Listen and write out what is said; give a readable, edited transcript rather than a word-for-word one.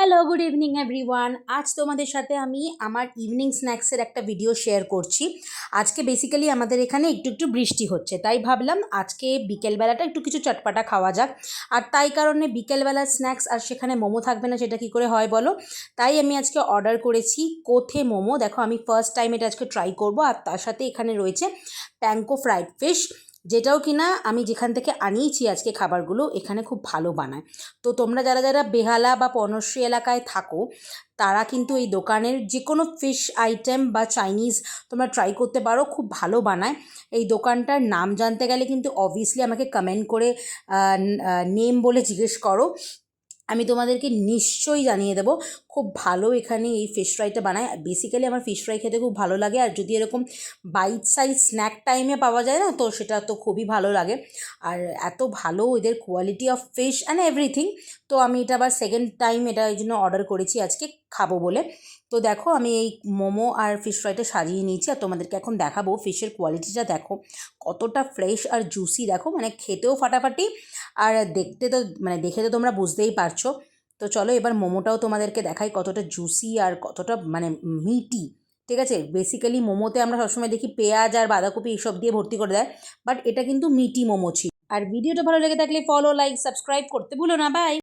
Hello, good evening everyone. আজ তোমাদের সাথে আমি আমার ইভিনিং স্ন্যাক্সের একটা ভিডিও শেয়ার করছি। আজকে বেসিক্যালি আমাদের এখানে একটু একটু বৃষ্টি হচ্ছে, তাই ভাবলাম আজকে বিকেলবেলাটা একটু কিছু চটপাটা খাওয়া যাক। আর তাই কারণে বিকেলবেলার স্ন্যাক্স আর সেখানে মোমো থাকবে না, সেটা কী করে হয় বলো। তাই আমি আজকে অর্ডার করেছি কোথে মোমো। দেখো, আমি ফার্স্ট টাইম এটা আজকে ট্রাই করব। আর তার সাথে এখানে রয়েছে প্যাঙ্কো ফ্রাইড ফিশ, যেটাও কিনা আমি যেখান থেকে আনিয়েছি আজকে খাবারগুলো, এখানে খুব ভালো বানায়। তো তোমরা যারা যারা বেহালা বা বনশ্রী এলাকায় থাকো, তারা কিন্তু এই দোকানের যে কোনো ফিশ আইটেম বা চাইনিজ তোমরা ট্রাই করতে পারো, খুব ভালো বানায়। এই দোকানটার নাম জানতে গেলে কিন্তু অবভিয়াসলি আমাকে কমেন্ট করে নেম বলে জিজ্ঞেস করো, আমি তোমাদেরকে নিশ্চয়ই জানিয়ে দেবো। খুব ভালো এখানে এই ফিশ ফ্রাইটা বানায়। বেসিক্যালি আমার ফিশ ফ্রাই খেতে খুব ভালো লাগে, আর যদি এরকম বাইট সাইজ স্ন্যাক টাইমে পাওয়া যায় না, তো সেটা তো খুবই ভালো লাগে। আর এত ভালো এদের quality of fish and everything. তো আমি এটা আবার সেকেন্ড টাইম এটা এই জন্য অর্ডার করেছি আজকে খাবো বলে। তো দেখো, আমি এই মোমো আর ফিশ ফ্রাইটা সাজিয়ে নিয়েছি, আর তোমাদেরকে এখন দেখাবো ফিশের কোয়ালিটিটা। দেখো কতটা ফ্রেশ আর জুসি, দেখো মানে খেতেও ফাটাফাটি, আর দেখতে তো মানে দেখে তো তোমরা বুঝতেই পারছো। তো চলো এবার মোমোটাও তোমাদেরকে দেখাই কতটা জুসি আর কতটা মানে মিটি। ঠিক আছে, বেসিক্যালি মোমোতে আমরা সবসময় দেখি পেঁয়াজ আর বাঁধাকপি এইসব দিয়ে ভর্তি করে দেয়, বাট এটা কিন্তু মিটি মোমো ছিল। আর ভিডিওটা ভালো লেগে থাকলে ফলো, লাইক, সাবস্ক্রাইব করতে ভুলো না। বাই।